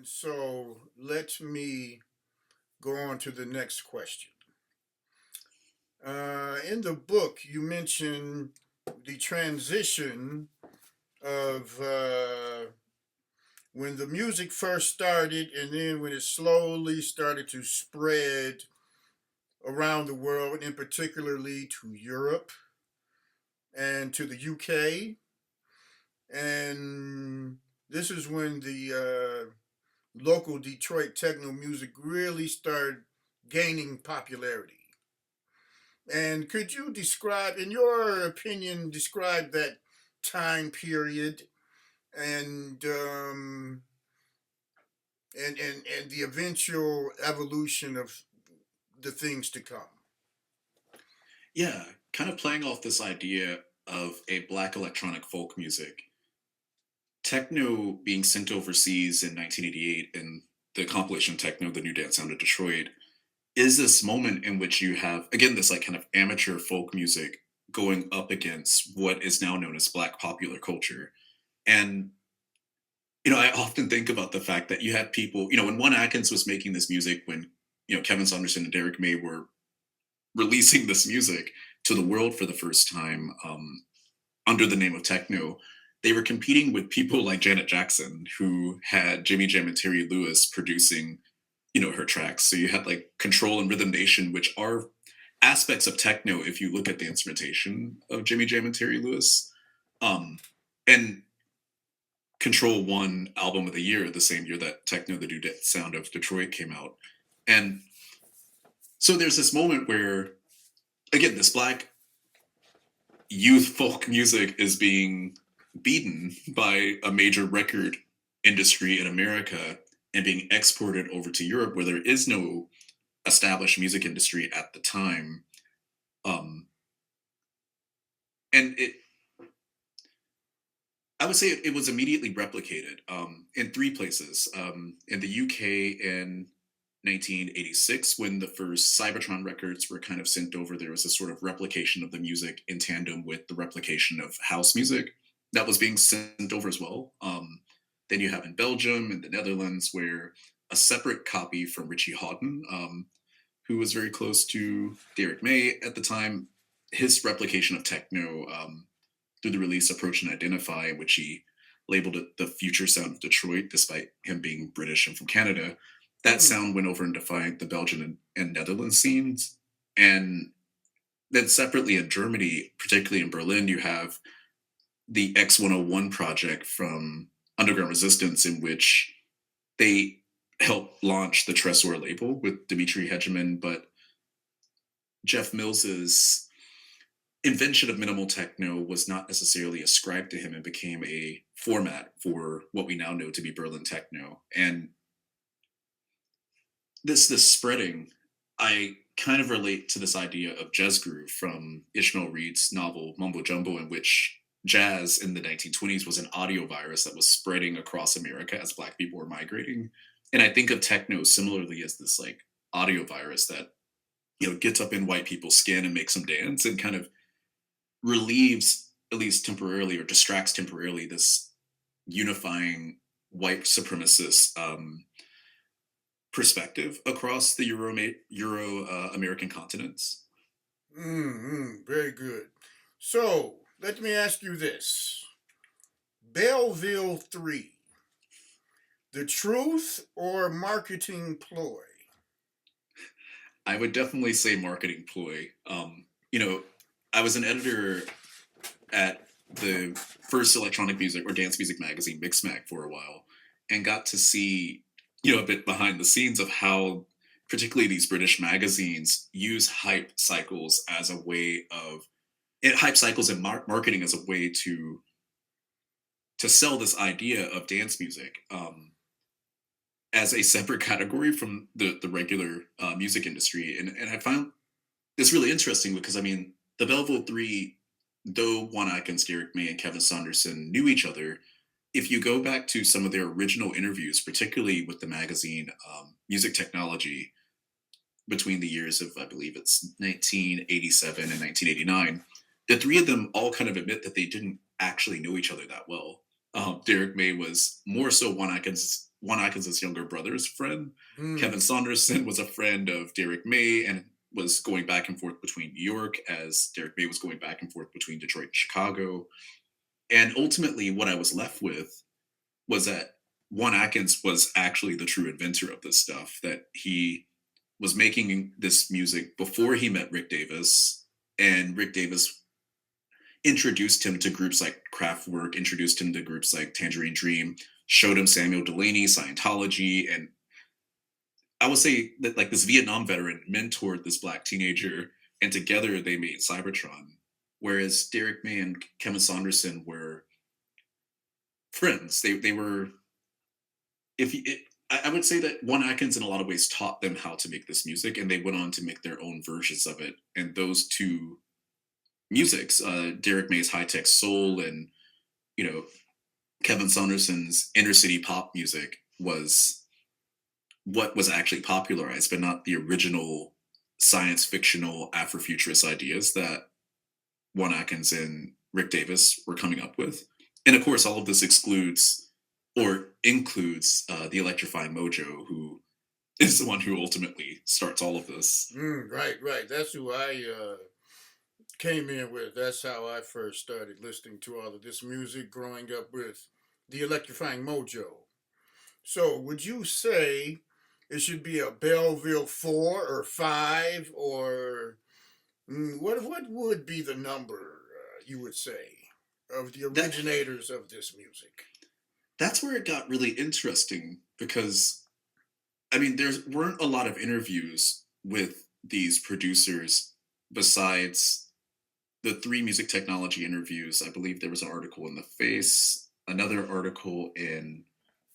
And so let me go on to the next question. In the book, you mentioned the transition of when the music first started and then when it slowly started to spread around the world, and particularly to Europe and to the UK. And this is when the local Detroit techno music really started gaining popularity. And could you describe, in your opinion, describe that time period and and the eventual evolution of the things to come? Yeah, kind of playing off this idea of a black electronic folk music. Techno being sent overseas in 1988 and the compilation Techno, the New Dance Sound of Detroit, is this moment in which you have, again, this like kind of amateur folk music going up against what is now known as black popular culture. And, I often think about the fact that you had people, when One Atkins was making this music, when, Kevin Saunderson and Derek May were releasing this music to the world for the first time under the name of techno, they were competing with people like Janet Jackson, who had Jimmy Jam and Terry Lewis producing, her tracks. So you had like Control and Rhythm Nation, which are aspects of techno if you look at the instrumentation of Jimmy Jam and Terry Lewis. And Control won Album of the Year the same year that Techno, the New Sound of Detroit came out. And so there's this moment where, again, this black youth folk music is being beaten by a major record industry in America and being exported over to Europe, where there is no established music industry at the time. And I would say it was immediately replicated in three places. In the UK in 1986, when the first Cybertron records were kind of sent over, there was a sort of replication of the music in tandem with the replication of house music that was being sent over as well. Then you have in Belgium and the Netherlands, where a separate copy from Richie Hawtin, who was very close to Derek May at the time, his replication of techno through the release Approach and Identify, in which he labeled it the future sound of Detroit, despite him being British and from Canada. That Hmm. sound went over and defined the Belgian and Netherlands scenes. And then separately in Germany, particularly in Berlin, you have the X101 project from Underground Resistance, in which they helped launch the Tresor label with Dimitri Hegeman, but Jeff Mills's invention of minimal techno was not necessarily ascribed to him and became a format for what we now know to be Berlin techno. And this spreading, I kind of relate to this idea of jazz groove from Ishmael Reed's novel Mumbo Jumbo, in which jazz in the 1920s was an audio virus that was spreading across America as Black people were migrating. And I think of techno similarly as this like audio virus that gets up in white people's skin and makes them dance and kind of relieves, at least temporarily, or distracts temporarily, this unifying white supremacist perspective across the Euro American continents. Very good. So let me ask you this: Belleville 3, the truth or marketing ploy? I would definitely say marketing ploy. You know, I was an editor at the first electronic music or dance music magazine, Mixmag, for a while, and got to see, a bit behind the scenes of how, particularly these British magazines, use hype cycles as a way of hype cycles and marketing as a way to sell this idea of dance music as a separate category from the regular music industry. And I found this really interesting because, I mean, the Belleville Three, though Juan Atkins, Derek May, and Kevin Saunderson knew each other, if you go back to some of their original interviews, particularly with the magazine Music Technology, between the years of, I believe it's 1987 and 1989, the three of them all kind of admit that they didn't actually know each other that well. Derek May was more so Juan Atkins' Juan Atkins' younger brother's friend. Kevin Mm. Saunderson was a friend of Derek May and was going back and forth between New York as Derek May was going back and forth between Detroit and Chicago. And ultimately, what I was left with was that Juan Atkins was actually the true inventor of this stuff, that he was making this music before he met Rick Davis, and Rick Davis introduced him to groups like Kraftwerk, introduced him to groups like Tangerine Dream, showed him Samuel Delaney, Scientology, and I would say that like this Vietnam veteran mentored this black teenager, and together they made Cybertron. Whereas Derek May and Kevin Saunderson were friends. They were if you, it, I would say that Juan Atkins in a lot of ways taught them how to make this music, and they went on to make their own versions of it. And those two musics, Derek May's High Tech Soul and you know Kevin Saunderson's inner city pop music, was what was actually popularized, but not the original science fictional Afrofuturist ideas that Juan Atkins and Rick Davis were coming up with. And of course, all of this excludes or includes the electrifying Mojo, who is the one who ultimately starts all of this. Right, right. That's who I came in with. That's how I first started listening to all of this music growing up with the electrifying Mojo. So, would you say it should be a Belleville 4 or 5 or what would be the number you would say of the That originators of this music? that's where it got really interesting because I mean there weren't a lot of interviews with these producers besides the three music technology interviews. I believe there was an article in The Face, another article in,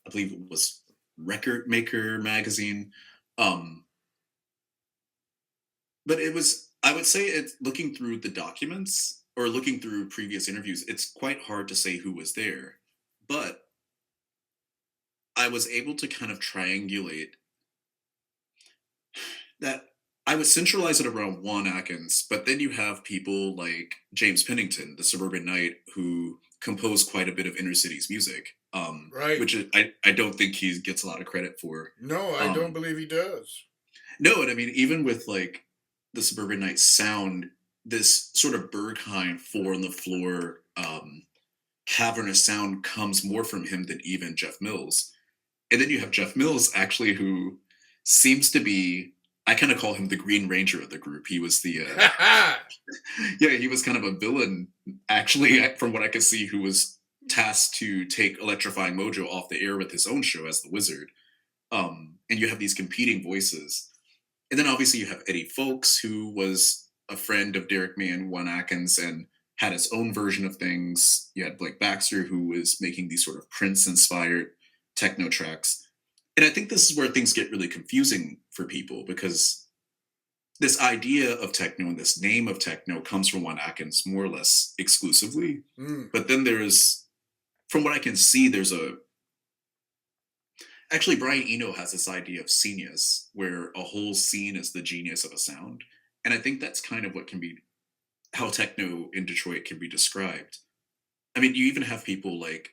I believe it was Record Maker magazine. Um, but it was, I would say, it's looking through the documents or looking through previous interviews, it's quite hard to say who was there. But I was able to kind of triangulate that. I would centralize it around Juan Atkins, but then you have people like James Pennington, the Suburban Knight, who composed quite a bit of inner cities music, Right. I don't think he gets a lot of credit for. No, I don't Um, believe he does. no, and I mean, even with like the Suburban Knight sound, this sort of Berghain four on the floor cavernous sound comes more from him than even Jeff Mills. And then you have Jeff Mills, actually, who seems to be, I kind of call him the Green Ranger of the group. He was the, yeah, he was kind of a villain, actually, from what I could see, who was tasked to take Electrifying Mojo off the air with his own show as the Wizard. And you have these competing voices. And then obviously you have Eddie Fowlkes, who was a friend of Derek May and Juan Atkins and had his own version of things. You had Blake Baxter, who was making these sort of Prince inspired techno tracks. And I think this is where things get really confusing for people because this idea of techno and this name of techno comes from Juan Atkins more or less exclusively. Mm. But then there's, from what I can see, there's a, actually Brian Eno has this idea of scenius, where a whole scene is the genius of a sound. And I think that's kind of what can be, how techno in Detroit can be described. I mean, you even have people like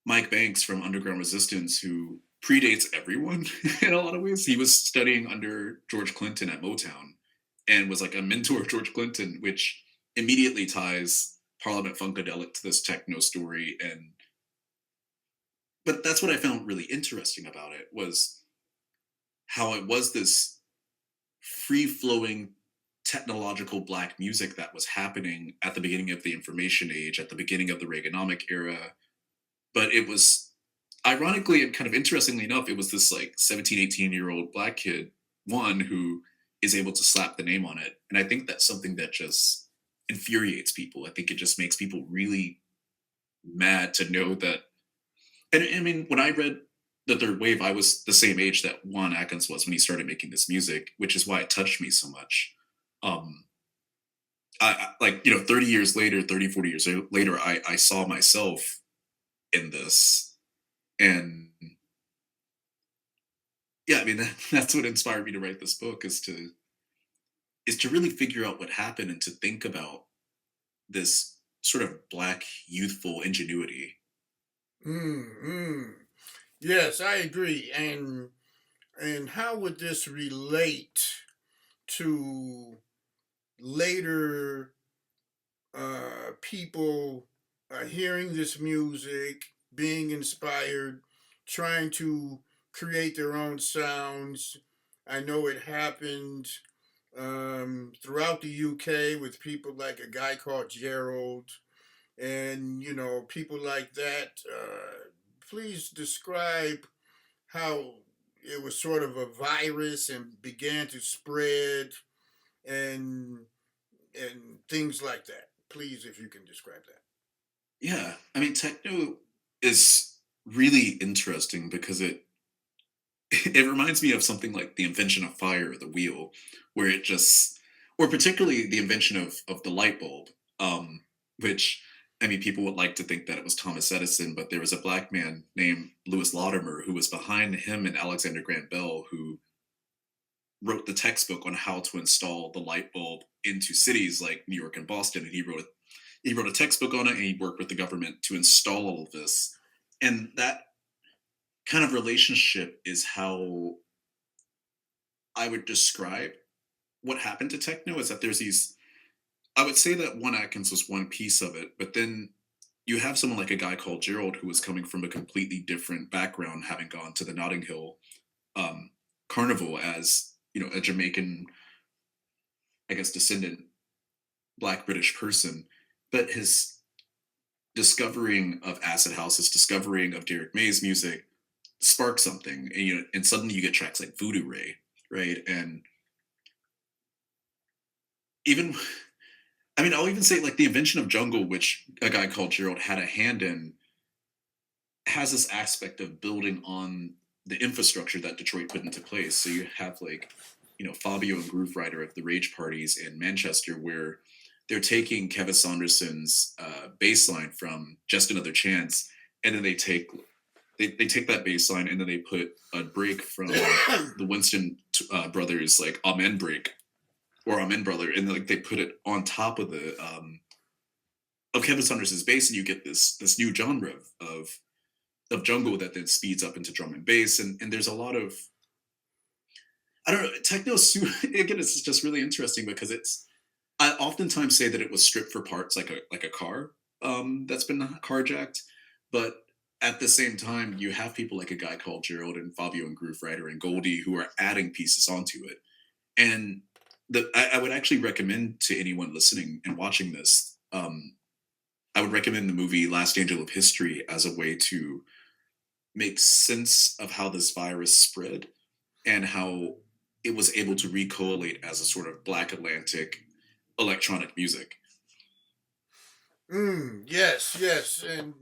Mike Banks from Underground Resistance, who predates everyone in a lot of ways. He was studying under George Clinton at Motown and was like a mentor of George Clinton, which immediately ties Parliament Funkadelic to this techno story. And but that's what I found really interesting about it, was how it was this free flowing technological black music that was happening at the beginning of the information age, at the beginning of the Reaganomic era. But it was, ironically and kind of interestingly enough, it was this like 17, 18-year-old black kid, one, who is able to slap the name on it. And I think that's something that just infuriates people. I think it just makes people really mad to know that. And I mean, when I read The Third Wave, I was the same age that Juan Atkins was when he started making this music, which is why it touched me so much. Um, like, 30 years later, 30, 40 years later, I saw myself in this. And yeah, I mean, that's what inspired me to write this book, is to really figure out what happened and to think about this sort of black youthful ingenuity. Mm, mm. Yes, I agree. And how would this relate to later people hearing this music, being inspired, trying to create their own sounds? I know it happened throughout the UK with people like a guy called Gerald, and people like that. Please describe how it was sort of a virus and began to spread, and things like that. Please, if you can describe that. Yeah, I mean, techno is really interesting because it it reminds me of something like the invention of fire or the wheel, where it just, or particularly the invention of the light bulb, which, I mean, people would like to think that it was Thomas Edison, but there was a black man named Lewis Latimer who was behind him and Alexander Graham Bell who wrote the textbook on how to install the light bulb into cities like New York and Boston, and he wrote a textbook on it, and he worked with the government to install all of this. And that kind of relationship is how I would describe what happened to techno. Is that there's these, I would say that one Atkins was one piece of it, but then you have someone like a guy called Gerald who was coming from a completely different background, having gone to the Notting Hill um, Carnival as, a Jamaican, I guess, descendant black British person. But his discovering of acid house, his discovering of Derek May's music sparked something, and and suddenly you get tracks like Voodoo Ray, right? And even, I mean, I'll even say like the invention of jungle, which a guy called Gerald had a hand in, has this aspect of building on the infrastructure that Detroit put into place. So you have like, Fabio and Groove Rider of the Rage Parties in Manchester, where they're taking Kevin Saunderson's bass line from Just Another Chance, and then they take that bass line and then they put a break from the Winston brothers, like Amen break or Amen brother, and like they put it on top of the of Kevin Saunderson's bass, and you get this new genre of jungle that then speeds up into drum and bass, and there's a lot of, I don't know, again, it's just really interesting because I oftentimes say that it was stripped for parts like a car that's been carjacked, but at the same time you have people like a guy called Gerald and Fabio and Groove Rider and Goldie who are adding pieces onto it. And I would actually recommend to anyone listening and watching this, I would recommend the movie Last Angel of History as a way to make sense of how this virus spread and how it was able to recollate as a sort of Black Atlantic electronic music. Yes, yes, and